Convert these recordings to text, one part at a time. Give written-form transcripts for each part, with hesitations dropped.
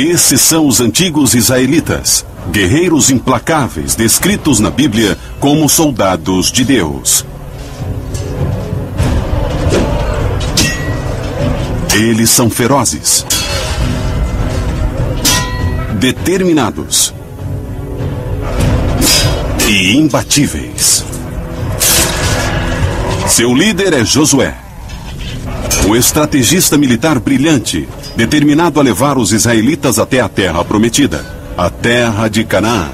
Esses são os antigos israelitas, guerreiros implacáveis descritos na Bíblia como soldados de Deus. Eles são ferozes, determinados e imbatíveis. Seu líder é Josué, o estrategista militar brilhante, determinado a levar os israelitas até a terra prometida, a terra de Canaã.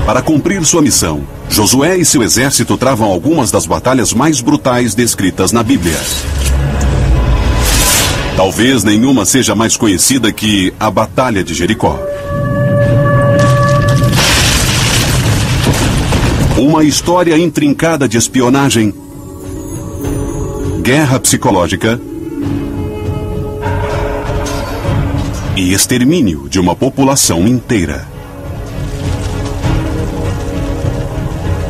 Para cumprir sua missão, Josué e seu exército travam algumas das batalhas mais brutais descritas na Bíblia. Talvez nenhuma seja mais conhecida que a Batalha de Jericó. Uma história intrincada de espionagem, guerra psicológica e extermínio de uma população inteira.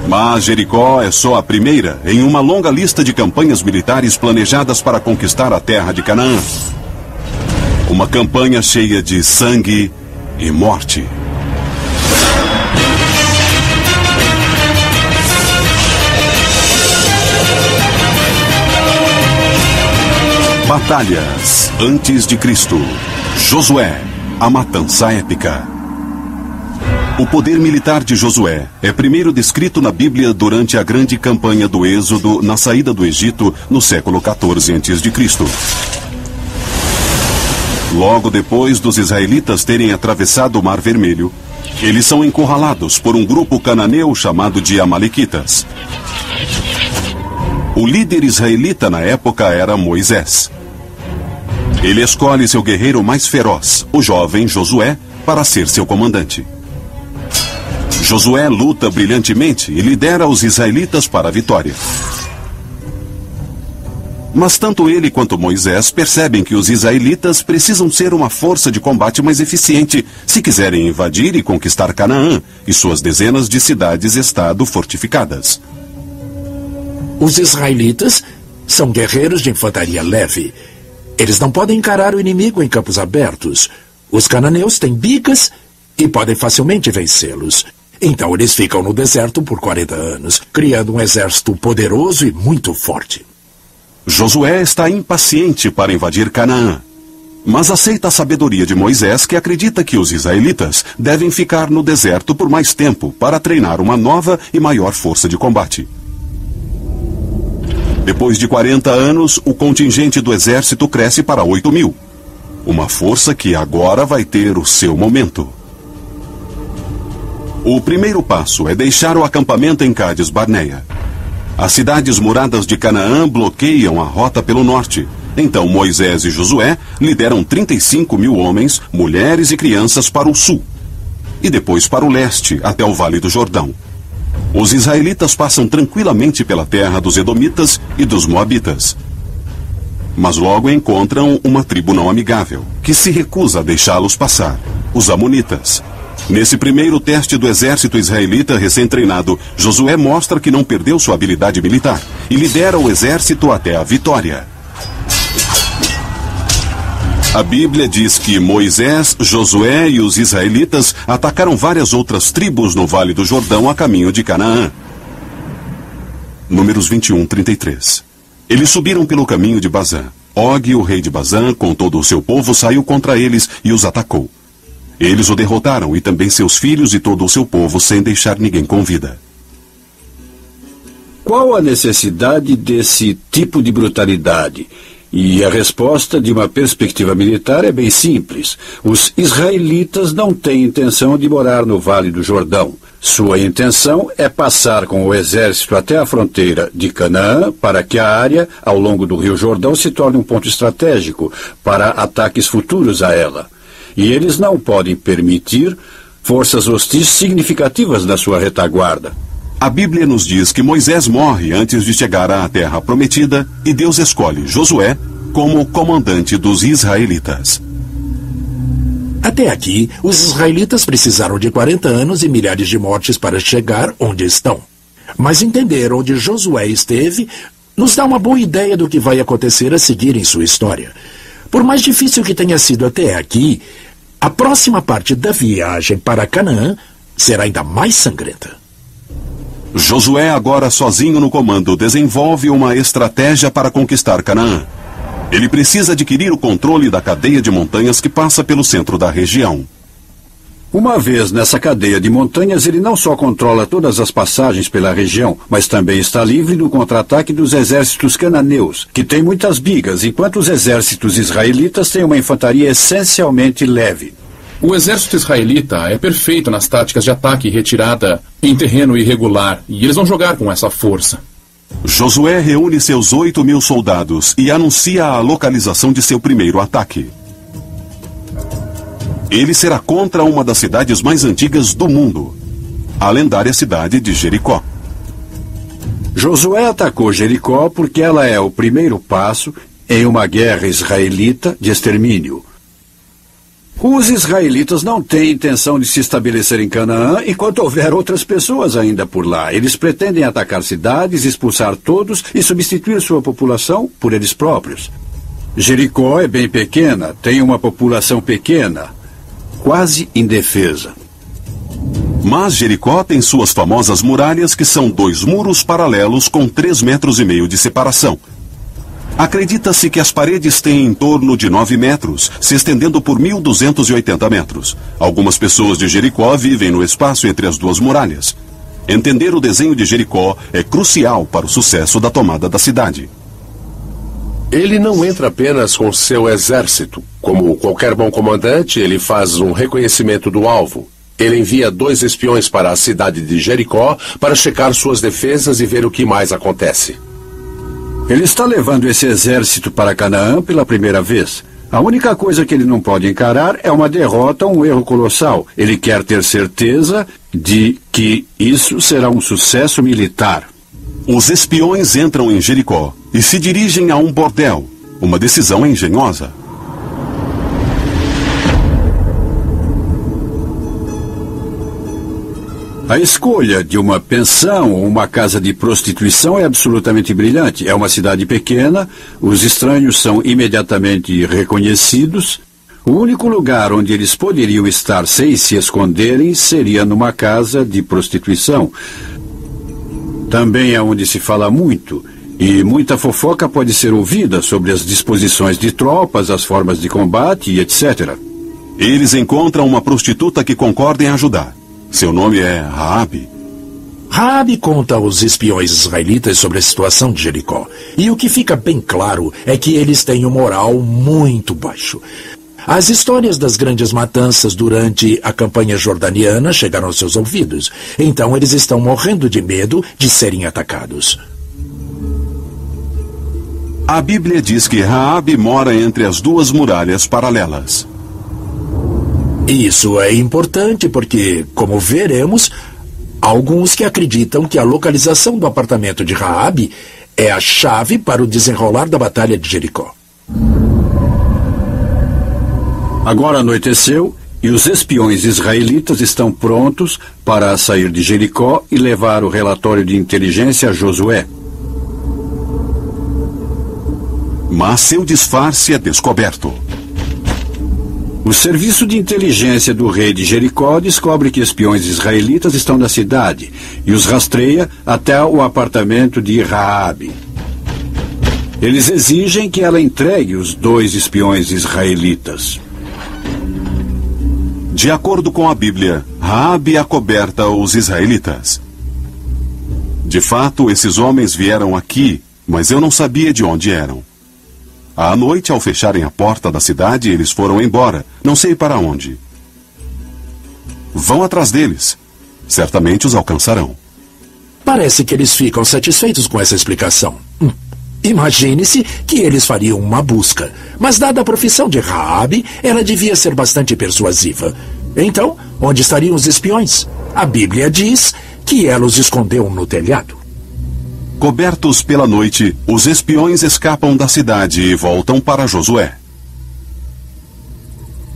Mas Jericó é só a primeira em uma longa lista de campanhas militares planejadas para conquistar a terra de Canaã. Uma campanha cheia de sangue e morte. Batalhas antes de Cristo. Josué, a matança épica. O poder militar de Josué é primeiro descrito na Bíblia durante a grande campanha do Êxodo na saída do Egito no século 14 a.C. Logo depois dos israelitas terem atravessado o Mar Vermelho, eles são encurralados por um grupo cananeu chamado de Amalequitas. O líder israelita na época era Moisés. Ele escolhe seu guerreiro mais feroz, o jovem Josué, para ser seu comandante. Josué luta brilhantemente e lidera os israelitas para a vitória. Mas tanto ele quanto Moisés percebem que os israelitas precisam ser uma força de combate mais eficiente se quiserem invadir e conquistar Canaã e suas dezenas de cidades-estado fortificadas. Os israelitas são guerreiros de infantaria leve. Eles não podem encarar o inimigo em campos abertos. Os cananeus têm bicas e podem facilmente vencê-los. Então eles ficam no deserto por 40 anos, criando um exército poderoso e muito forte. Josué está impaciente para invadir Canaã, mas aceita a sabedoria de Moisés, que acredita que os israelitas devem ficar no deserto por mais tempo para treinar uma nova e maior força de combate. Depois de 40 anos, o contingente do exército cresce para 8.000. Uma força que agora vai ter o seu momento. O primeiro passo é deixar o acampamento em Cádiz Barneia. As cidades muradas de Canaã bloqueiam a rota pelo norte. Então Moisés e Josué lideram 35.000 homens, mulheres e crianças para o sul. E depois para o leste, até o Vale do Jordão. Os israelitas passam tranquilamente pela terra dos Edomitas e dos Moabitas. Mas logo encontram uma tribo não amigável, que se recusa a deixá-los passar, os Amonitas. Nesse primeiro teste do exército israelita recém-treinado, Josué mostra que não perdeu sua habilidade militar e lidera o exército até a vitória. A Bíblia diz que Moisés, Josué e os israelitas atacaram várias outras tribos no Vale do Jordão a caminho de Canaã. Números 21:33. Eles subiram pelo caminho de Bazã. Og, o rei de Bazã, com todo o seu povo, saiu contra eles e os atacou. Eles o derrotaram, e também seus filhos e todo o seu povo, sem deixar ninguém com vida. Qual a necessidade desse tipo de brutalidade? E a resposta, de uma perspectiva militar, é bem simples. Os israelitas não têm intenção de morar no Vale do Jordão. Sua intenção é passar com o exército até a fronteira de Canaã, para que a área, ao longo do Rio Jordão, se torne um ponto estratégico para ataques futuros a ela. E eles não podem permitir forças hostis significativas na sua retaguarda. A Bíblia nos diz que Moisés morre antes de chegar à terra prometida e Deus escolhe Josué como comandante dos israelitas. Até aqui, os israelitas precisaram de 40 anos e milhares de mortes para chegar onde estão. Mas entender onde Josué esteve nos dá uma boa ideia do que vai acontecer a seguir em sua história. Por mais difícil que tenha sido até aqui, a próxima parte da viagem para Canaã será ainda mais sangrenta. Josué, agora sozinho no comando, desenvolve uma estratégia para conquistar Canaã. Ele precisa adquirir o controle da cadeia de montanhas que passa pelo centro da região. Uma vez nessa cadeia de montanhas, ele não só controla todas as passagens pela região, mas também está livre do contra-ataque dos exércitos cananeus, que têm muitas bigas, enquanto os exércitos israelitas têm uma infantaria essencialmente leve. O exército israelita é perfeito nas táticas de ataque e retirada em terreno irregular, e eles vão jogar com essa força. Josué reúne seus 8.000 soldados e anuncia a localização de seu primeiro ataque. Ele será contra uma das cidades mais antigas do mundo, a lendária cidade de Jericó. Josué atacou Jericó porque ela é o primeiro passo em uma guerra israelita de extermínio. Os israelitas não têm intenção de se estabelecer em Canaã enquanto houver outras pessoas ainda por lá. Eles pretendem atacar cidades, expulsar todos e substituir sua população por eles próprios. Jericó é bem pequena, tem uma população pequena, quase indefesa. Mas Jericó tem suas famosas muralhas, que são 2 muros paralelos com 3,5 metros de separação. Acredita-se que as paredes têm em torno de 9 metros, se estendendo por 1.280 metros. Algumas pessoas de Jericó vivem no espaço entre as 2 muralhas. Entender o desenho de Jericó é crucial para o sucesso da tomada da cidade. Ele não entra apenas com seu exército. Como qualquer bom comandante, ele faz um reconhecimento do alvo. Ele envia 2 espiões para a cidade de Jericó para checar suas defesas e ver o que mais acontece. Ele está levando esse exército para Canaã pela primeira vez. A única coisa que ele não pode encarar é uma derrota ou um erro colossal. Ele quer ter certeza de que isso será um sucesso militar. Os espiões entram em Jericó e se dirigem a um bordel, uma decisão engenhosa. A escolha de uma pensão ou uma casa de prostituição é absolutamente brilhante. É uma cidade pequena, os estranhos são imediatamente reconhecidos. O único lugar onde eles poderiam estar sem se esconderem seria numa casa de prostituição. Também é onde se fala muito, e muita fofoca pode ser ouvida sobre as disposições de tropas, as formas de combate e etc. Eles encontram uma prostituta que concorda em ajudar. Seu nome é Raabe. Raabe conta aos espiões israelitas sobre a situação de Jericó. E o que fica bem claro é que eles têm um moral muito baixo. As histórias das grandes matanças durante a campanha jordaniana chegaram aos seus ouvidos. Então eles estão morrendo de medo de serem atacados. A Bíblia diz que Raabe mora entre as 2 muralhas paralelas. Isso é importante porque, como veremos, há alguns que acreditam que a localização do apartamento de Raabe é a chave para o desenrolar da Batalha de Jericó. Agora anoiteceu e os espiões israelitas estão prontos para sair de Jericó e levar o relatório de inteligência a Josué. Mas seu disfarce é descoberto. O serviço de inteligência do rei de Jericó descobre que espiões israelitas estão na cidade e os rastreia até o apartamento de Raabe. Eles exigem que ela entregue os 2 espiões israelitas. De acordo com a Bíblia, Raabe acoberta os israelitas. De fato, esses homens vieram aqui, mas eu não sabia de onde eram. À noite, ao fecharem a porta da cidade, eles foram embora, não sei para onde. Vão atrás deles. Certamente os alcançarão. Parece que eles ficam satisfeitos com essa explicação. Imagine-se que eles fariam uma busca, mas dada a profissão de Raabe, ela devia ser bastante persuasiva. Então, onde estariam os espiões? A Bíblia diz que ela os escondeu no telhado. Cobertos pela noite, os espiões escapam da cidade e voltam para Josué.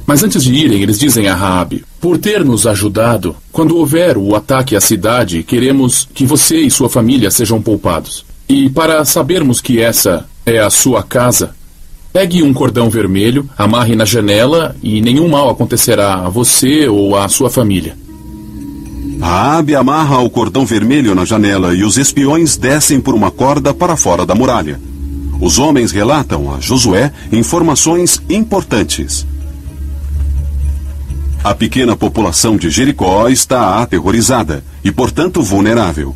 Mas antes de irem, eles dizem a Raabe: por ter nos ajudado, quando houver o ataque à cidade, queremos que você e sua família sejam poupados. E para sabermos que essa é a sua casa, Pegue um cordão vermelho, amarre na janela e nenhum mal acontecerá a você ou à sua família. Raabe amarra o cordão vermelho na janela e os espiões descem por uma corda para fora da muralha. Os homens relatam a Josué informações importantes. A pequena população de Jericó está aterrorizada e, portanto, vulnerável.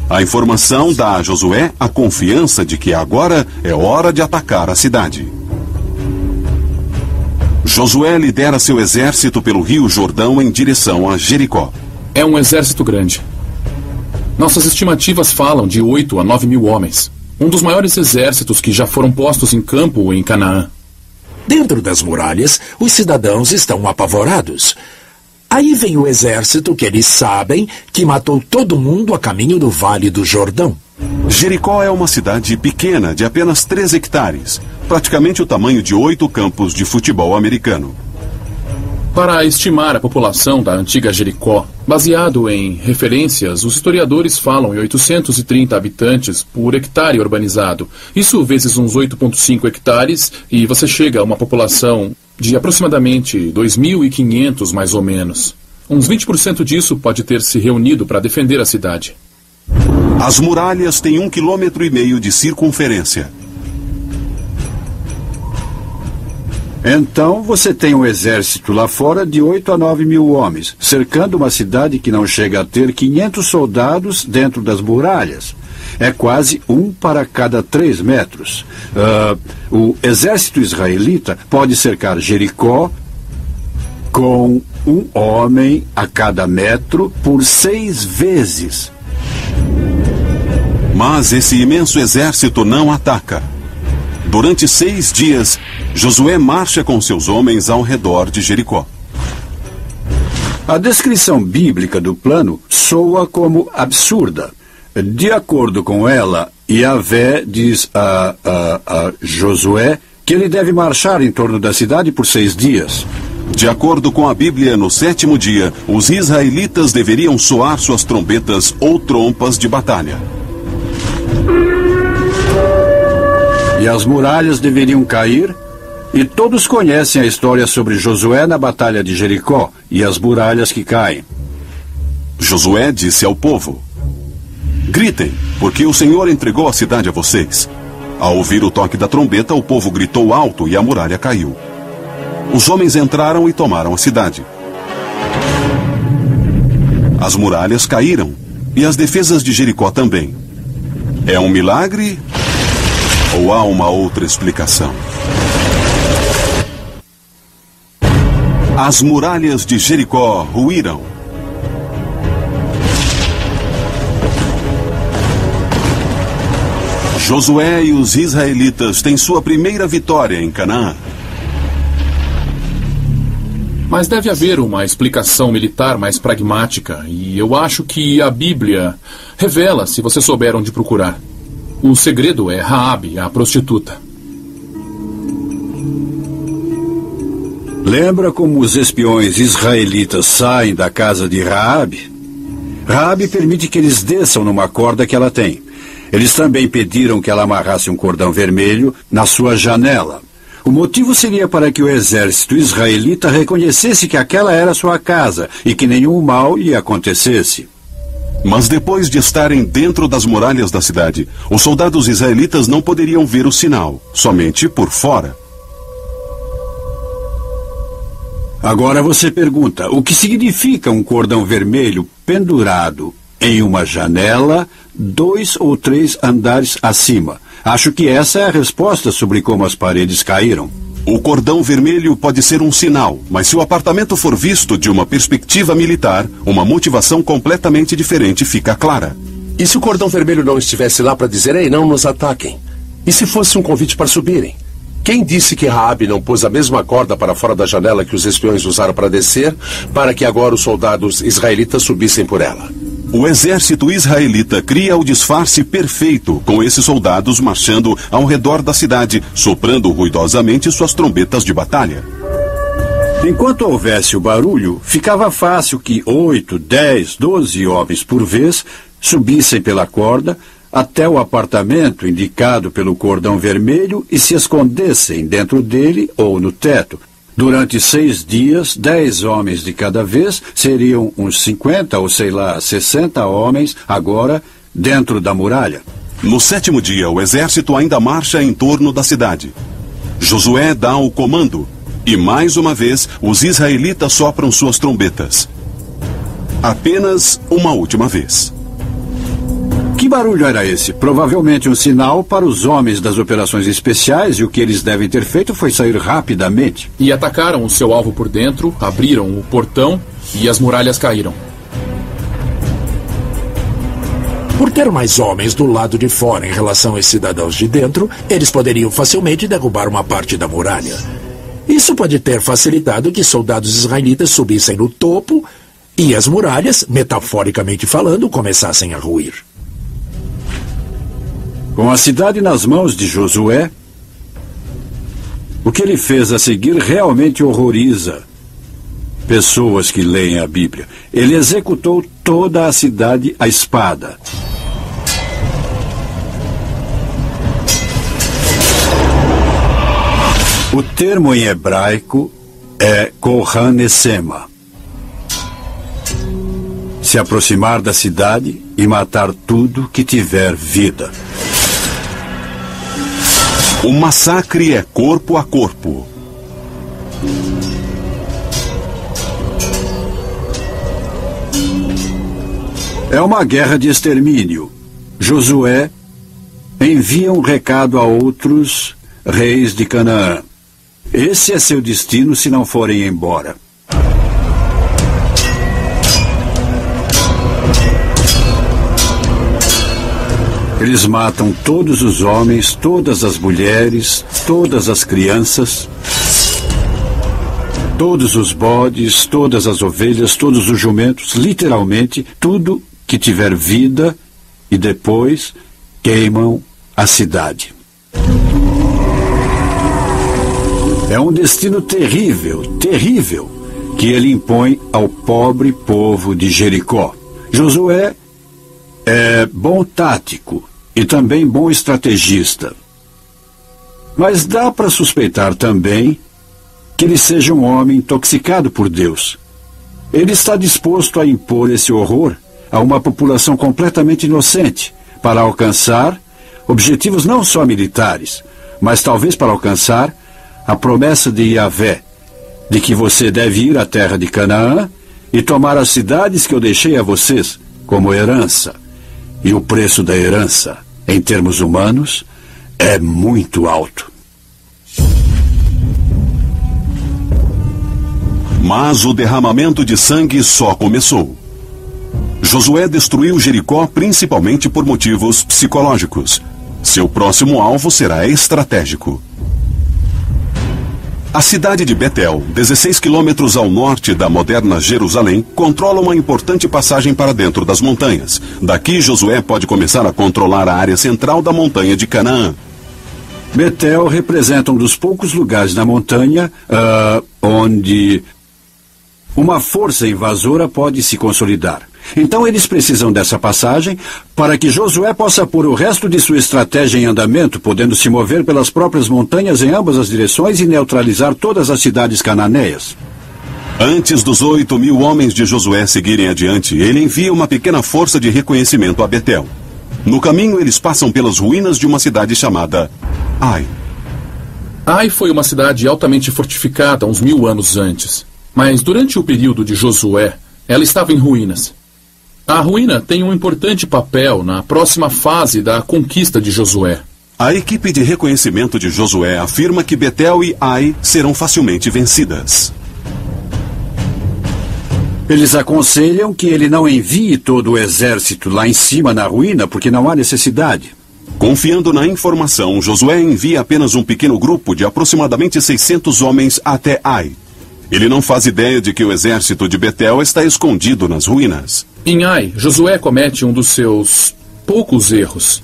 A informação dá a Josué a confiança de que agora é hora de atacar a cidade. Josué lidera seu exército pelo rio Jordão em direção a Jericó. É um exército grande. Nossas estimativas falam de 8 a 9 mil homens. Um dos maiores exércitos que já foram postos em campo em Canaã. Dentro das muralhas, os cidadãos estão apavorados. Aí vem o exército que eles sabem que matou todo mundo a caminho do Vale do Jordão. Jericó é uma cidade pequena de apenas 3 hectares, praticamente o tamanho de 8 campos de futebol americano. Para estimar a população da antiga Jericó, baseado em referências, os historiadores falam em 830 habitantes por hectare urbanizado. Isso vezes uns 8,5 hectares e você chega a uma população de aproximadamente 2.500 mais ou menos. Uns 20% disso pode ter se reunido para defender a cidade. As muralhas têm 1,5 km de circunferência. Então você tem um exército lá fora de 8 a 9 mil homens, cercando uma cidade que não chega a ter 500 soldados dentro das muralhas. É quase 1 para cada 3 metros. O exército israelita pode cercar Jericó com 1 homem a cada metro por 6 vezes. Mas esse imenso exército não ataca. Durante 6 dias, Josué marcha com seus homens ao redor de Jericó. A descrição bíblica do plano soa como absurda. De acordo com ela, Yahvé diz a Josué que ele deve marchar em torno da cidade por 6 dias. De acordo com a Bíblia, no 7º dia, os israelitas deveriam soar suas trombetas ou trompas de batalha. E as muralhas deveriam cair, e todos conhecem a história sobre Josué na Batalha de Jericó e as muralhas que caem. Josué disse ao povo: gritem, porque o Senhor entregou a cidade a vocês. Ao ouvir o toque da trombeta, o povo gritou alto e a muralha caiu. Os homens entraram e tomaram a cidade. As muralhas caíram, e as defesas de Jericó também. É um milagre ou há uma outra explicação? As muralhas de Jericó ruíram. Josué e os israelitas têm sua primeira vitória em Canaã. Mas deve haver uma explicação militar mais pragmática, e eu acho que a Bíblia revela se você souber onde procurar. O segredo é Raabe, a prostituta. Lembra como os espiões israelitas saem da casa de Raabe? Raabe permite que eles desçam numa corda que ela tem. Eles também pediram que ela amarrasse um cordão vermelho na sua janela. O motivo seria para que o exército israelita reconhecesse que aquela era sua casa e que nenhum mal lhe acontecesse. Mas depois de estarem dentro das muralhas da cidade, os soldados israelitas não poderiam ver o sinal, somente por fora. Agora você pergunta, o que significa um cordão vermelho pendurado em uma janela 2 ou 3 andares acima? Acho que essa é a resposta sobre como as paredes caíram. O cordão vermelho pode ser um sinal, mas se o apartamento for visto de uma perspectiva militar, uma motivação completamente diferente fica clara. E se o cordão vermelho não estivesse lá para dizer, ei, não nos ataquem? E se fosse um convite para subirem? Quem disse que Raabe não pôs a mesma corda para fora da janela que os espiões usaram para descer, para que agora os soldados israelitas subissem por ela? O exército israelita cria o disfarce perfeito, com esses soldados marchando ao redor da cidade, soprando ruidosamente suas trombetas de batalha. Enquanto houvesse o barulho, ficava fácil que 8, 10, 12 homens por vez subissem pela corda, até o apartamento indicado pelo cordão vermelho e se escondessem dentro dele ou no teto. Durante 6 dias, 10 homens de cada vez, seriam uns 50 ou 60 homens, agora dentro da muralha. No 7º dia, o exército ainda marcha em torno da cidade. Josué dá o comando e, mais uma vez, os israelitas sopram suas trombetas. Apenas uma última vez. Que barulho era esse? Provavelmente um sinal para os homens das operações especiais, e o que eles devem ter feito foi sair rapidamente. E atacaram o seu alvo por dentro, abriram o portão e as muralhas caíram. Por ter mais homens do lado de fora em relação aos cidadãos de dentro, eles poderiam facilmente derrubar uma parte da muralha. Isso pode ter facilitado que soldados israelitas subissem no topo e as muralhas, metaforicamente falando, começassem a ruir. Com a cidade nas mãos de Josué, o que ele fez a seguir realmente horroriza pessoas que leem a Bíblia. Ele executou toda a cidade à espada. O termo em hebraico é Kohanesema. Se aproximar da cidade e matar tudo que tiver vida. O massacre é corpo a corpo. É uma guerra de extermínio. Josué envia um recado a outros reis de Canaã. Esse é seu destino se não forem embora. Eles matam todos os homens, todas as mulheres, todas as crianças, todos os bodes, todas as ovelhas, todos os jumentos, literalmente tudo que tiver vida, e depois queimam a cidade. É um destino terrível, terrível, que ele impõe ao pobre povo de Jericó. Josué é bom tático e também bom estrategista. Mas dá para suspeitar também que ele seja um homem intoxicado por Deus. Ele está disposto a impor esse horror a uma população completamente inocente para alcançar objetivos não só militares, mas talvez para alcançar a promessa de Yahvé, de que você deve ir à terra de Canaã e tomar as cidades que eu deixei a vocês como herança. E o preço da herança, em termos humanos, é muito alto. Mas o derramamento de sangue só começou. Josué destruiu Jericó principalmente por motivos psicológicos. Seu próximo alvo será estratégico. A cidade de Betel, 16 quilômetros ao norte da moderna Jerusalém, controla uma importante passagem para dentro das montanhas. Daqui, Josué pode começar a controlar a área central da montanha de Canaã. Betel representa um dos poucos lugares na montanha onde uma força invasora pode se consolidar. Então eles precisam dessa passagem para que Josué possa pôr o resto de sua estratégia em andamento, podendo se mover pelas próprias montanhas em ambas as direções e neutralizar todas as cidades cananeias. Antes dos 8.000 homens de Josué seguirem adiante, ele envia uma pequena força de reconhecimento a Betel. No caminho, eles passam pelas ruínas de uma cidade chamada Ai. Ai foi uma cidade altamente fortificada uns 1000 anos antes. Mas durante o período de Josué, ela estava em ruínas. A ruína tem um importante papel na próxima fase da conquista de Josué. A equipe de reconhecimento de Josué afirma que Betel e Ai serão facilmente vencidas. Eles aconselham que ele não envie todo o exército lá em cima na ruína, porque não há necessidade. Confiando na informação, Josué envia apenas um pequeno grupo de aproximadamente 600 homens até Ai. Ele não faz ideia de que o exército de Betel está escondido nas ruínas. Em Ai, Josué comete um dos seus poucos erros.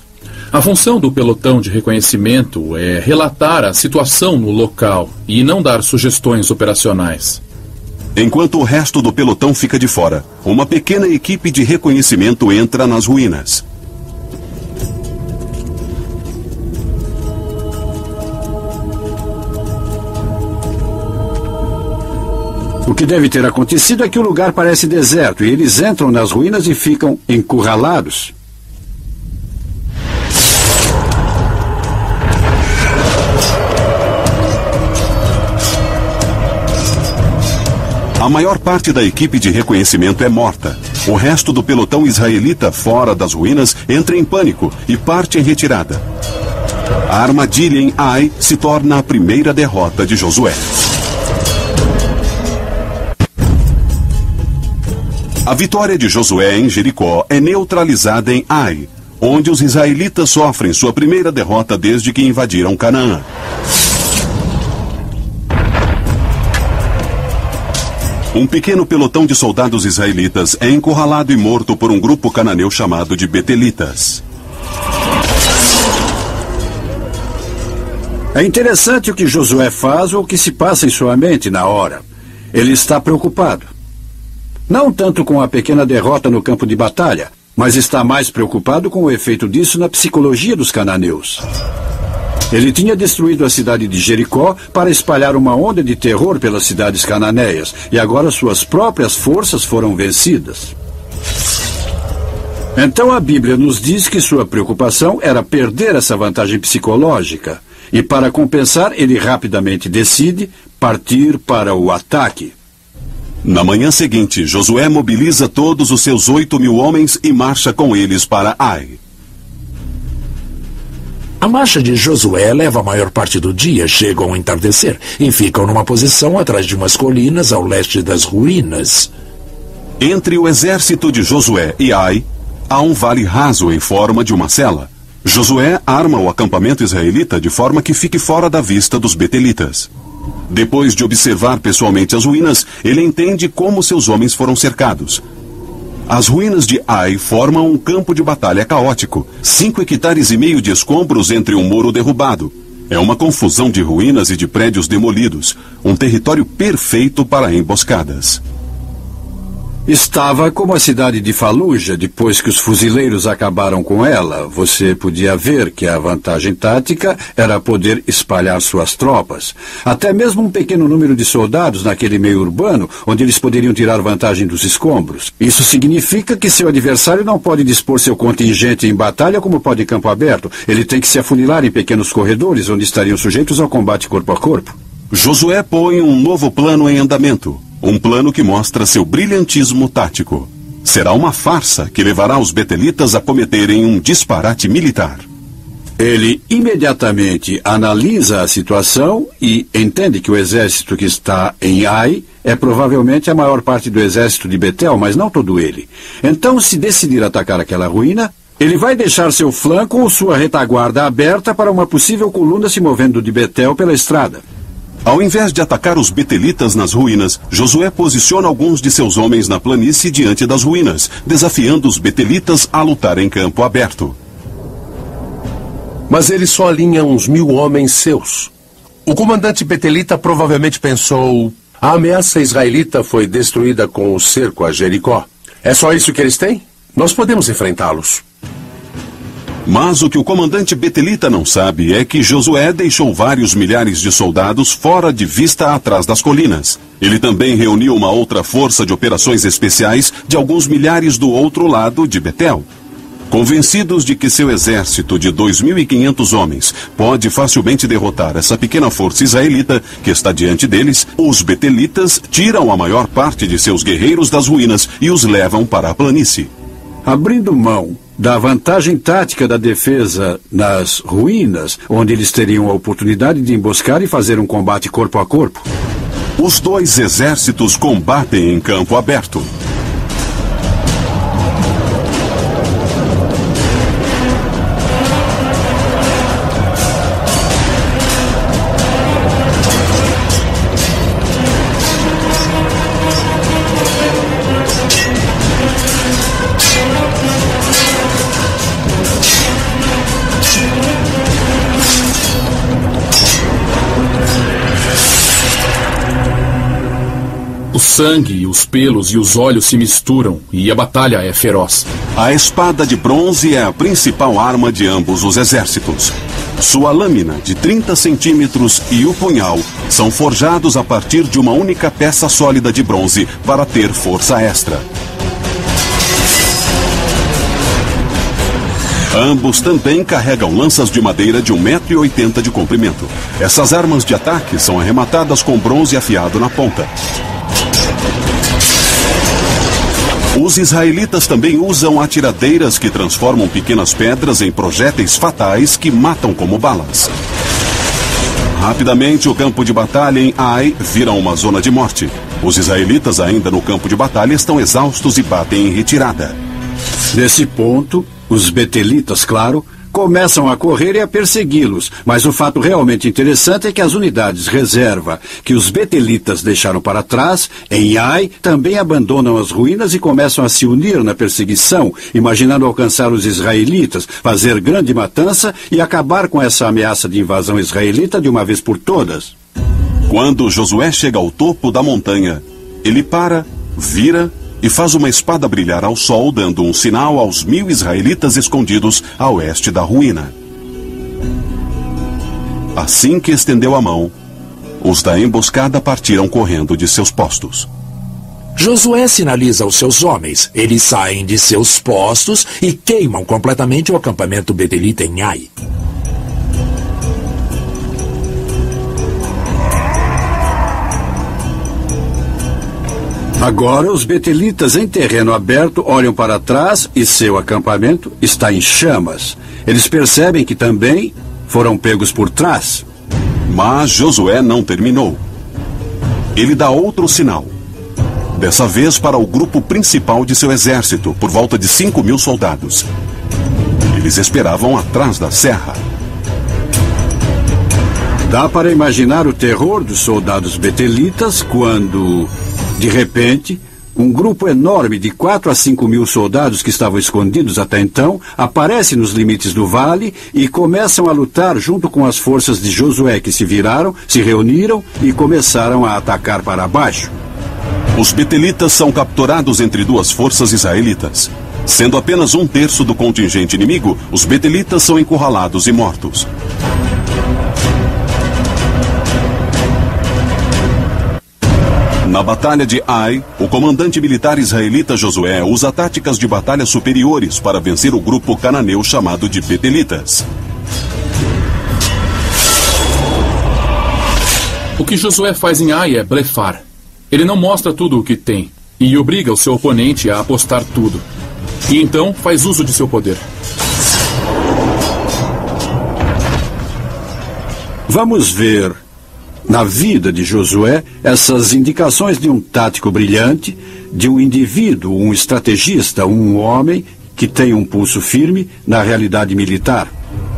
A função do pelotão de reconhecimento é relatar a situação no local e não dar sugestões operacionais. Enquanto o resto do pelotão fica de fora, uma pequena equipe de reconhecimento entra nas ruínas. que deve ter acontecido é que o lugar parece deserto e eles entram nas ruínas e ficam encurralados. A maior parte da equipe de reconhecimento é morta. O resto do pelotão israelita fora das ruínas entra em pânico e parte em retirada. A armadilha em Ai se torna a primeira derrota de Josué. A vitória de Josué em Jericó é neutralizada em Ai, onde os israelitas sofrem sua primeira derrota desde que invadiram Canaã. Um pequeno pelotão de soldados israelitas é encurralado e morto por um grupo cananeu chamado de Betelitas. É interessante o que Josué faz ou o que se passa em sua mente na hora. Ele está preocupado. Não tanto com a pequena derrota no campo de batalha, mas está mais preocupado com o efeito disso na psicologia dos cananeus. Ele tinha destruído a cidade de Jericó para espalhar uma onda de terror pelas cidades cananeias, e agora suas próprias forças foram vencidas. Então a Bíblia nos diz que sua preocupação era perder essa vantagem psicológica, e para compensar, ele rapidamente decide partir para o ataque. Na manhã seguinte, Josué mobiliza todos os seus 8.000 homens e marcha com eles para Ai. A marcha de Josué leva a maior parte do dia, chegam ao entardecer e ficam numa posição atrás de umas colinas ao leste das ruínas. Entre o exército de Josué e Ai, há um vale raso em forma de uma cela. Josué arma o acampamento israelita de forma que fique fora da vista dos betelitas. Depois de observar pessoalmente as ruínas, ele entende como seus homens foram cercados. As ruínas de Ai formam um campo de batalha caótico. 5,5 hectares de escombros entre um muro derrubado. É uma confusão de ruínas e de prédios demolidos. Um território perfeito para emboscadas. Estava como a cidade de Faluja, depois que os fuzileiros acabaram com ela. Você podia ver que a vantagem tática era poder espalhar suas tropas. Até mesmo um pequeno número de soldados naquele meio urbano, onde eles poderiam tirar vantagem dos escombros. Isso significa que seu adversário não pode dispor seu contingente em batalha como pode em campo aberto. Ele tem que se afunilar em pequenos corredores, onde estariam sujeitos ao combate corpo a corpo. Josué põe um novo plano em andamento. Um plano que mostra seu brilhantismo tático. Será uma farsa que levará os betelitas a cometerem um disparate militar. Ele imediatamente analisa a situação e entende que o exército que está em Ai é provavelmente a maior parte do exército de Betel, mas não todo ele. Então, se decidir atacar aquela ruína, ele vai deixar seu flanco ou sua retaguarda aberta para uma possível coluna se movendo de Betel pela estrada. Ao invés de atacar os betelitas nas ruínas, Josué posiciona alguns de seus homens na planície diante das ruínas, desafiando os betelitas a lutar em campo aberto. Mas ele só alinha uns 1.000 homens seus. O comandante betelita provavelmente pensou: a ameaça israelita foi destruída com o cerco a Jericó. É só isso que eles têm? Nós podemos enfrentá-los. Mas o que o comandante betelita não sabe é que Josué deixou vários milhares de soldados fora de vista atrás das colinas. Ele também reuniu uma outra força de operações especiais de alguns milhares do outro lado de Betel. Convencidos de que seu exército de 2.500 homens pode facilmente derrotar essa pequena força israelita que está diante deles, os betelitas tiram a maior parte de seus guerreiros das ruínas e os levam para a planície. Abrindo mão da vantagem tática da defesa nas ruínas, onde eles teriam a oportunidade de emboscar e fazer um combate corpo a corpo. Os dois exércitos combatem em campo aberto. O sangue, os pelos e os olhos se misturam e a batalha é feroz. A espada de bronze é a principal arma de ambos os exércitos. Sua lâmina, de 30 centímetros, e o punhal são forjados a partir de uma única peça sólida de bronze para ter força extra. Ambos também carregam lanças de madeira de 1,80 m de comprimento. Essas armas de ataque são arrematadas com bronze afiado na ponta. Os israelitas também usam atiradeiras que transformam pequenas pedras em projéteis fatais que matam como balas. Rapidamente, o campo de batalha em Ai vira uma zona de morte. Os israelitas ainda no campo de batalha estão exaustos e batem em retirada. Nesse ponto, os betelitas, claro, começam a correr e a persegui-los, mas o fato realmente interessante é que as unidades reserva que os betelitas deixaram para trás, em Ai, também abandonam as ruínas e começam a se unir na perseguição, imaginando alcançar os israelitas, fazer grande matança e acabar com essa ameaça de invasão israelita de uma vez por todas. Quando Josué chega ao topo da montanha, ele para, vira e faz uma espada brilhar ao sol, dando um sinal aos 1000 israelitas escondidos a oeste da ruína. Assim que estendeu a mão, os da emboscada partiram correndo de seus postos. Josué sinaliza aos seus homens. Eles saem de seus postos e queimam completamente o acampamento betelita em Ai. Agora, os betelitas em terreno aberto olham para trás e seu acampamento está em chamas. Eles percebem que também foram pegos por trás. Mas Josué não terminou. Ele dá outro sinal. Dessa vez para o grupo principal de seu exército, por volta de 5.000 soldados. Eles esperavam atrás da serra. Dá para imaginar o terror dos soldados betelitas quando, de repente, um grupo enorme de 4 a 5.000 soldados que estavam escondidos até então aparece nos limites do vale e começam a lutar junto com as forças de Josué, que se viraram, se reuniram e começaram a atacar para baixo. Os betelitas são capturados entre duas forças israelitas. Sendo apenas 1/3 do contingente inimigo, os betelitas são encurralados e mortos. Na batalha de Ai, o comandante militar israelita Josué usa táticas de batalha superiores para vencer o grupo cananeu chamado de betelitas. O que Josué faz em Ai é blefar. Ele não mostra tudo o que tem e obriga o seu oponente a apostar tudo. E então faz uso de seu poder. Vamos ver na vida de Josué essas indicações de um tático brilhante, de um indivíduo, um estrategista, um homem que tem um pulso firme na realidade militar.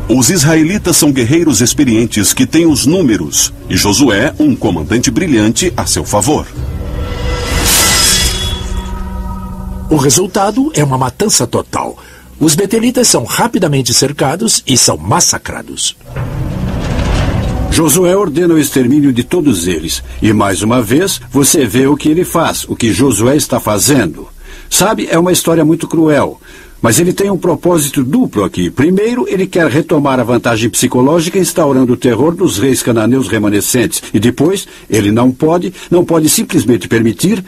Os israelitas são guerreiros experientes que têm os números, e Josué, um comandante brilhante a seu favor. O resultado é uma matança total. Os betelitas são rapidamente cercados e são massacrados. Josué ordena o extermínio de todos eles. E mais uma vez, você vê o que ele faz, o que Josué está fazendo. Sabe, é uma história muito cruel. Mas ele tem um propósito duplo aqui. Primeiro, ele quer retomar a vantagem psicológica instaurando o terror dos reis cananeus remanescentes. E depois, ele não pode simplesmente permitir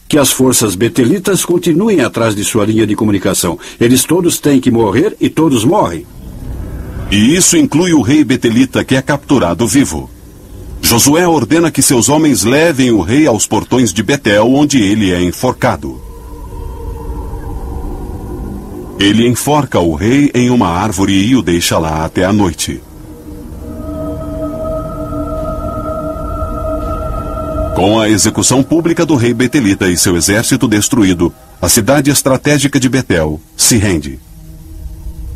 que as forças betelitas continuem atrás de sua linha de comunicação. Eles todos têm que morrer e todos morrem. E isso inclui o rei betelita, que é capturado vivo. Josué ordena que seus homens levem o rei aos portões de Betel, onde ele é enforcado. Ele enforca o rei em uma árvore e o deixa lá até a noite. Com a execução pública do rei betelita e seu exército destruído, a cidade estratégica de Betel se rende.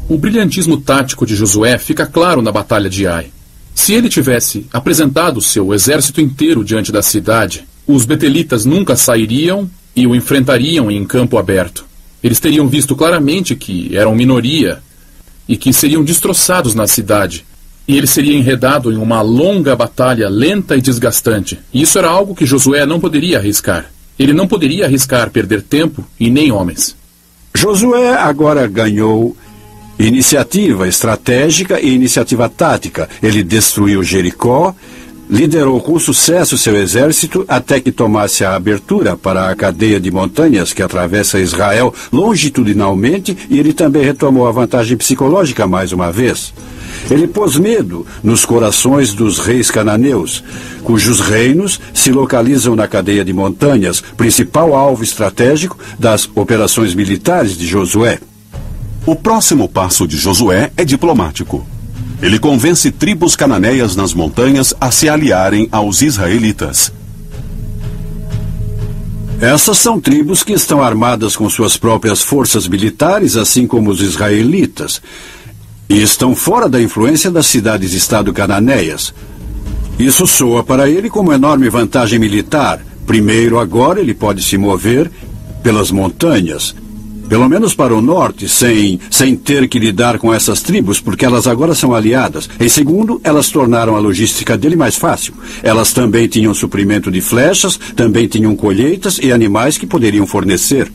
O brilhantismo tático de Josué fica claro na batalha de Ai. Se ele tivesse apresentado seu exército inteiro diante da cidade, os betelitas nunca sairiam e o enfrentariam em campo aberto. Eles teriam visto claramente que eram minoria e que seriam destroçados na cidade. E ele seria enredado em uma longa batalha lenta e desgastante. E isso era algo que Josué não poderia arriscar. Ele não poderia arriscar perder tempo e nem homens. Josué agora ganhou iniciativa estratégica e iniciativa tática. Ele destruiu Jericó, liderou com sucesso seu exército até que tomasse a abertura para a cadeia de montanhas que atravessa Israel longitudinalmente, e ele também retomou a vantagem psicológica mais uma vez. Ele pôs medo nos corações dos reis cananeus, cujos reinos se localizam na cadeia de montanhas, principal alvo estratégico das operações militares de Josué. O próximo passo de Josué é diplomático. Ele convence tribos cananeias nas montanhas a se aliarem aos israelitas. Essas são tribos que estão armadas com suas próprias forças militares, assim como os israelitas, e estão fora da influência das cidades-estado cananeias. Isso soa para ele como enorme vantagem militar. Primeiro, agora ele pode se mover pelas montanhas, pelo menos para o norte, sem ter que lidar com essas tribos, porque elas agora são aliadas. Em segundo, elas tornaram a logística dele mais fácil. Elas também tinham suprimento de flechas, também tinham colheitas e animais que poderiam fornecer.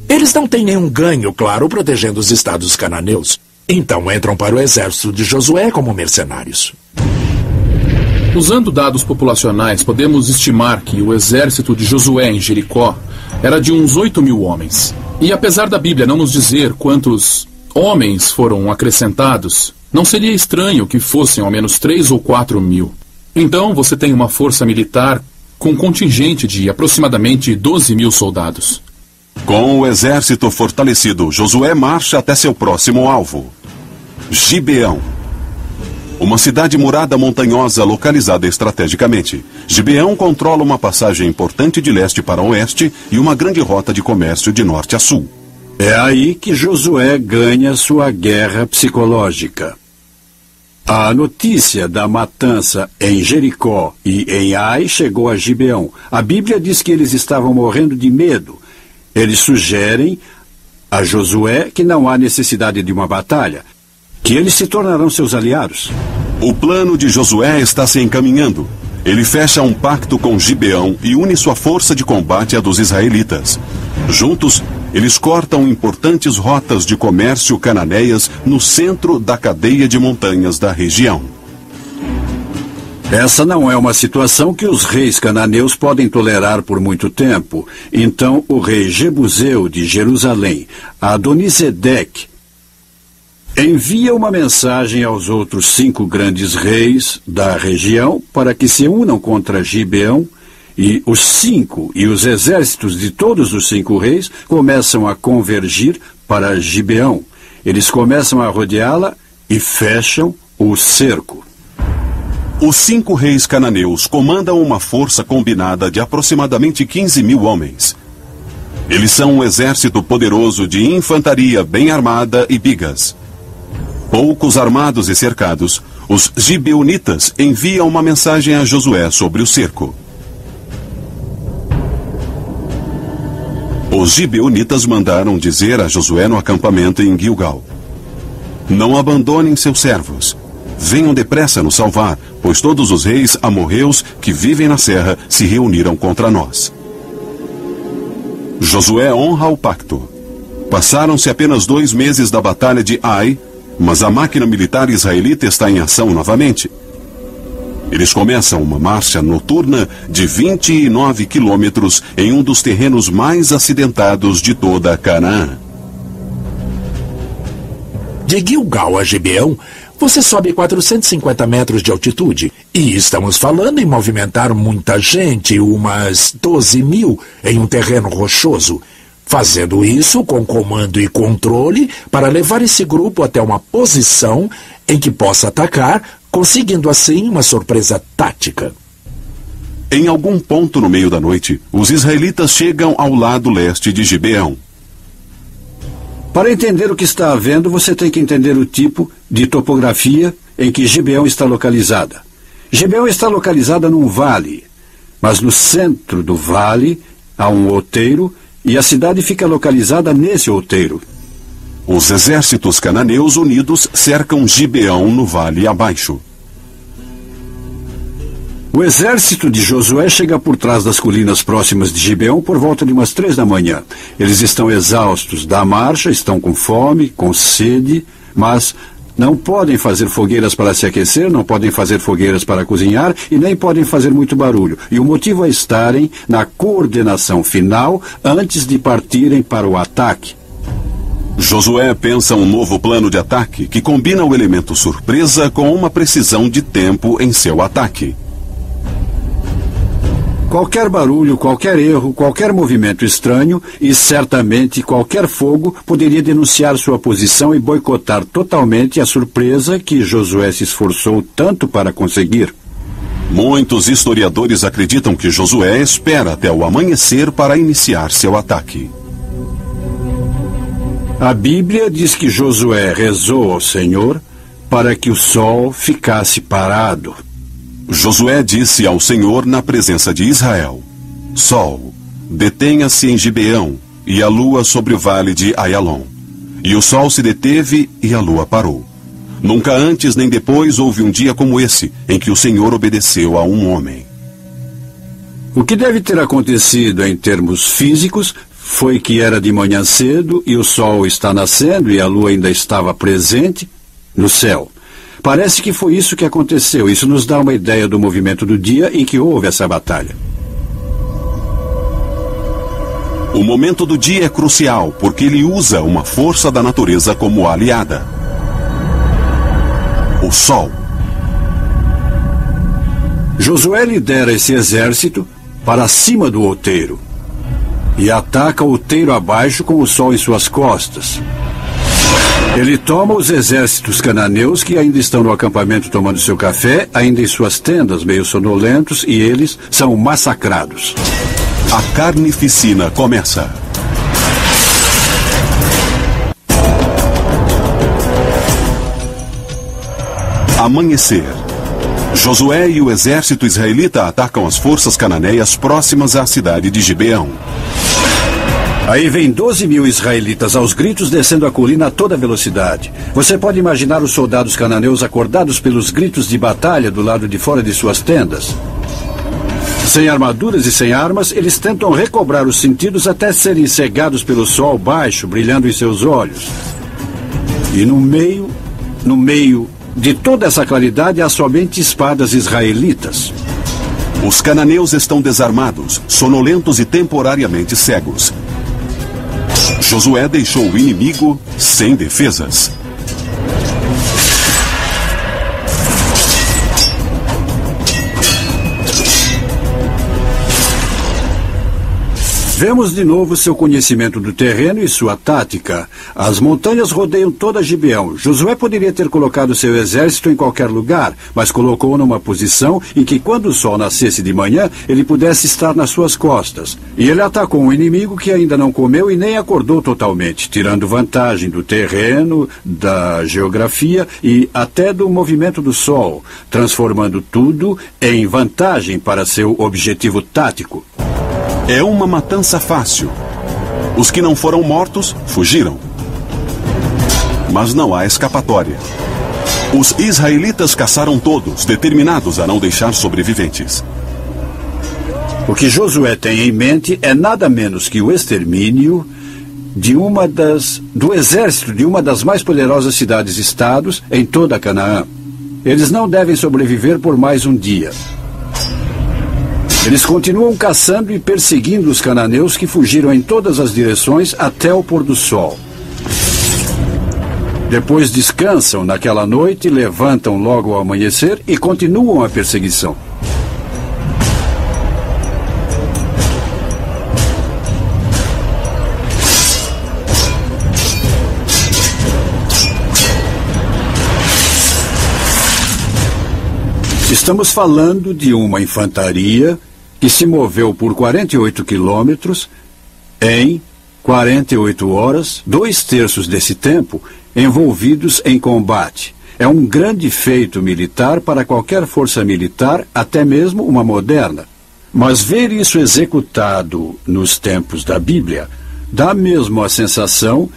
Eles não têm nenhum ganho, claro, protegendo os estados cananeus. Então entram para o exército de Josué como mercenários. Usando dados populacionais, podemos estimar que o exército de Josué em Jericó era de uns 8.000 homens. E apesar da Bíblia não nos dizer quantos homens foram acrescentados, não seria estranho que fossem ao menos 3 ou 4.000. Então você tem uma força militar com um contingente de aproximadamente 12.000 soldados. Com o exército fortalecido, Josué marcha até seu próximo alvo, Gibeão. Uma cidade murada montanhosa localizada estrategicamente. Gibeão controla uma passagem importante de leste para oeste e uma grande rota de comércio de norte a sul. É aí que Josué ganha sua guerra psicológica. A notícia da matança em Jericó e em Ai chegou a Gibeão. A Bíblia diz que eles estavam morrendo de medo. Eles sugerem a Josué que não há necessidade de uma batalha, que eles se tornarão seus aliados. O plano de Josué está se encaminhando. Ele fecha um pacto com Gibeão e une sua força de combate à dos israelitas. Juntos, eles cortam importantes rotas de comércio cananeias no centro da cadeia de montanhas da região. Essa não é uma situação que os reis cananeus podem tolerar por muito tempo. Então o rei Jebuseu de Jerusalém, Adonisedeque, envia uma mensagem aos outros 5 grandes reis da região para que se unam contra Gibeão, e os 5 e os exércitos de todos os 5 reis começam a convergir para Gibeão. Eles começam a rodeá-la e fecham o cerco. Os 5 reis cananeus comandam uma força combinada de aproximadamente 15.000 homens. Eles são um exército poderoso de infantaria bem armada e bigas. Poucos armados e cercados, os gibeonitas enviam uma mensagem a Josué sobre o cerco. Os gibeonitas mandaram dizer a Josué no acampamento em Gilgal: não abandonem seus servos. Venham depressa nos salvar, pois todos os reis amorreus que vivem na serra se reuniram contra nós. Josué honra o pacto. Passaram-se apenas 2 meses da batalha de Ai, mas a máquina militar israelita está em ação novamente. Eles começam uma marcha noturna de 29 quilômetros em um dos terrenos mais acidentados de toda Canaã. De Gilgal a Gibeão, você sobe 450 metros de altitude. E estamos falando em movimentar muita gente, umas 12.000, em um terreno rochoso. Fazendo isso com comando e controle para levar esse grupo até uma posição em que possa atacar, conseguindo assim uma surpresa tática. Em algum ponto no meio da noite, os israelitas chegam ao lado leste de Gibeão. Para entender o que está havendo, você tem que entender o tipo de topografia em que Gibeão está localizada. Gibeão está localizada num vale, mas no centro do vale há um outeiro e a cidade fica localizada nesse outeiro. Os exércitos cananeus unidos cercam Gibeão no vale abaixo. O exército de Josué chega por trás das colinas próximas de Gibeão por volta de umas 3 da manhã. Eles estão exaustos da marcha, estão com fome, com sede, mas não podem fazer fogueiras para se aquecer, não podem fazer fogueiras para cozinhar e nem podem fazer muito barulho. E o motivo é estarem na coordenação final antes de partirem para o ataque. Josué pensa um novo plano de ataque que combina o elemento surpresa com uma precisão de tempo em seu ataque. Qualquer barulho, qualquer erro, qualquer movimento estranho e certamente qualquer fogo poderia denunciar sua posição e boicotar totalmente a surpresa que Josué se esforçou tanto para conseguir. Muitos historiadores acreditam que Josué espera até o amanhecer para iniciar seu ataque. A Bíblia diz que Josué rezou ao Senhor para que o sol ficasse parado. Josué disse ao Senhor na presença de Israel: Sol, detenha-se em Gibeão, e a lua sobre o vale de Aialon. E o sol se deteve e a lua parou. Nunca antes nem depois houve um dia como esse, em que o Senhor obedeceu a um homem. O que deve ter acontecido em termos físicos foi que era de manhã cedo e o sol está nascendo e a lua ainda estava presente no céu. Parece que foi isso que aconteceu. Isso nos dá uma ideia do movimento do dia em que houve essa batalha. O momento do dia é crucial, porque ele usa uma força da natureza como aliada. O sol. Josué lidera esse exército para cima do outeiro e ataca o outeiro abaixo com o sol em suas costas. Ele toma os exércitos cananeus que ainda estão no acampamento tomando seu café, ainda em suas tendas, meio sonolentos, e eles são massacrados. A carnificina começa. Amanhecer. Josué e o exército israelita atacam as forças cananeias próximas à cidade de Gibeão. Aí vem 12.000 israelitas aos gritos descendo a colina a toda velocidade. Você pode imaginar os soldados cananeus acordados pelos gritos de batalha do lado de fora de suas tendas. Sem armaduras e sem armas, eles tentam recobrar os sentidos até serem cegados pelo sol baixo, brilhando em seus olhos. E no meio de toda essa claridade, há somente espadas israelitas. Os cananeus estão desarmados, sonolentos e temporariamente cegos. Josué deixou o inimigo sem defesas. Vemos de novo seu conhecimento do terreno e sua tática. As montanhas rodeiam toda Gibeão. Josué poderia ter colocado seu exército em qualquer lugar, mas colocou-o numa posição em que, quando o sol nascesse de manhã, ele pudesse estar nas suas costas. E ele atacou um inimigo que ainda não comeu e nem acordou totalmente, tirando vantagem do terreno, da geografia e até do movimento do sol, transformando tudo em vantagem para seu objetivo tático. É uma matança fácil. Os que não foram mortos fugiram. Mas não há escapatória. Os israelitas caçaram todos, determinados a não deixar sobreviventes. O que Josué tem em mente é nada menos que o extermínio do exército de uma das mais poderosas cidades-estados em toda Canaã. Eles não devem sobreviver por mais um dia. Eles continuam caçando e perseguindo os cananeus que fugiram em todas as direções até o pôr do sol. Depois descansam naquela noite, levantam logo ao amanhecer e continuam a perseguição. Estamos falando de uma infantaria que se moveu por 48 quilômetros em 48 horas, 2/3 desse tempo envolvidos em combate. É um grande feito militar para qualquer força militar, até mesmo uma moderna. Mas ver isso executado nos tempos da Bíblia dá mesmo a sensação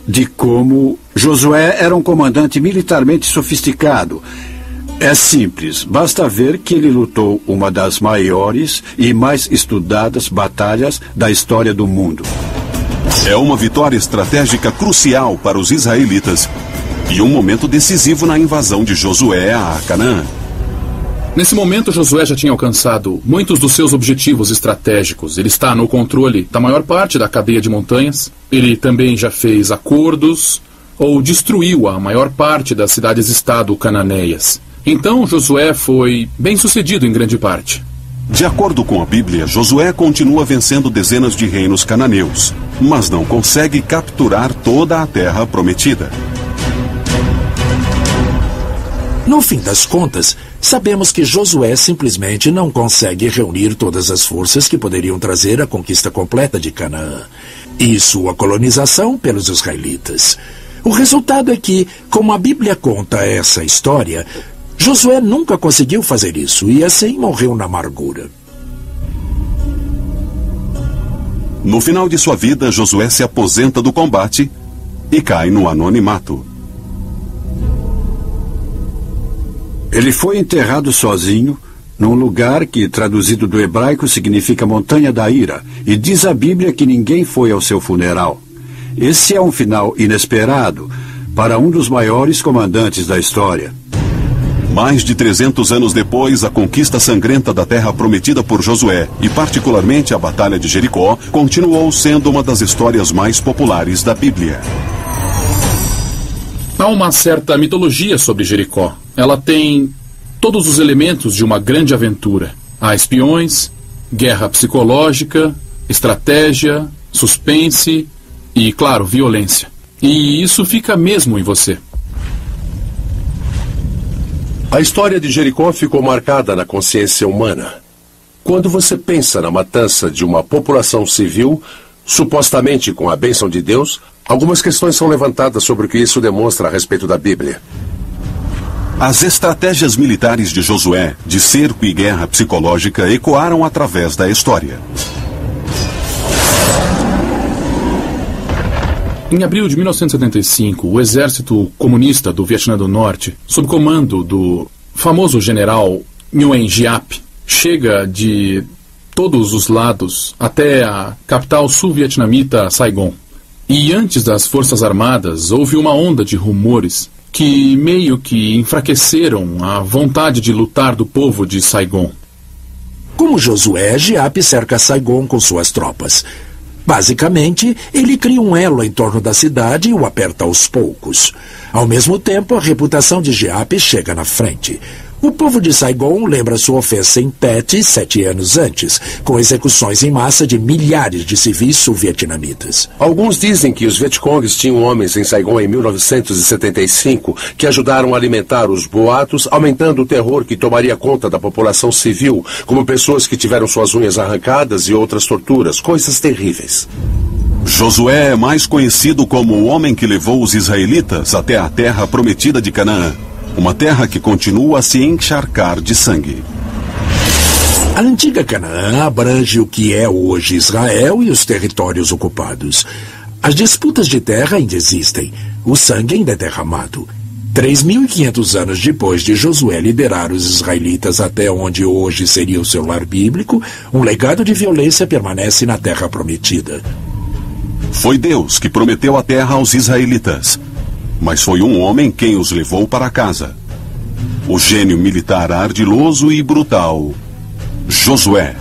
de como Josué era um comandante militarmente sofisticado. É simples. Basta ver que ele lutou uma das maiores e mais estudadas batalhas da história do mundo. É uma vitória estratégica crucial para os israelitas e um momento decisivo na invasão de Josué a Canaã. Nesse momento, Josué já tinha alcançado muitos dos seus objetivos estratégicos. Ele está no controle da maior parte da cadeia de montanhas. Ele também já fez acordos ou destruiu a maior parte das cidades-estado cananeias. Então, Josué foi bem-sucedido em grande parte. De acordo com a Bíblia, Josué continua vencendo dezenas de reinos cananeus, mas não consegue capturar toda a terra prometida. No fim das contas, sabemos que Josué simplesmente não consegue reunir todas as forças que poderiam trazer a conquista completa de Canaã e sua colonização pelos israelitas. O resultado é que, como a Bíblia conta essa história, Josué nunca conseguiu fazer isso e assim morreu na amargura. No final de sua vida, Josué se aposenta do combate e cai no anonimato. Ele foi enterrado sozinho num lugar que, traduzido do hebraico, significa Montanha da Ira, e diz a Bíblia que ninguém foi ao seu funeral. Esse é um final inesperado para um dos maiores comandantes da história. Mais de 300 anos depois, a conquista sangrenta da terra prometida por Josué, e particularmente a Batalha de Jericó, continuou sendo uma das histórias mais populares da Bíblia. Há uma certa mitologia sobre Jericó. Ela tem todos os elementos de uma grande aventura. Há espiões, guerra psicológica, estratégia, suspense e, claro, violência. E isso fica mesmo em você. A história de Jericó ficou marcada na consciência humana. Quando você pensa na matança de uma população civil, supostamente com a bênção de Deus, algumas questões são levantadas sobre o que isso demonstra a respeito da Bíblia. As estratégias militares de Josué, de cerco e guerra psicológica, ecoaram através da história. Em abril de 1975, o exército comunista do Vietnã do Norte, sob comando do famoso general Nguyen Giap, chega de todos os lados até a capital sul-vietnamita Saigon. E antes das Forças Armadas, houve uma onda de rumores que meio que enfraqueceram a vontade de lutar do povo de Saigon. Como Josué, Giap cerca Saigon com suas tropas. Basicamente, ele cria um elo em torno da cidade e o aperta aos poucos. Ao mesmo tempo, a reputação de Giap chega na frente. O povo de Saigon lembra sua ofensa em Tet 7 anos antes, com execuções em massa de milhares de civis sul-vietnamitas. Alguns dizem que os Vietcongs tinham homens em Saigon em 1975 que ajudaram a alimentar os boatos, aumentando o terror que tomaria conta da população civil, como pessoas que tiveram suas unhas arrancadas e outras torturas, coisas terríveis. Josué é mais conhecido como o homem que levou os israelitas até a terra prometida de Canaã. Uma terra que continua a se encharcar de sangue. A antiga Canaã abrange o que é hoje Israel e os territórios ocupados. As disputas de terra ainda existem. O sangue ainda é derramado. 3.500 anos depois de Josué liderar os israelitas até onde hoje seria o seu lar bíblico, um legado de violência permanece na terra prometida. Foi Deus que prometeu a terra aos israelitas. Mas foi um homem quem os levou para casa. O gênio militar ardiloso e brutal, Josué.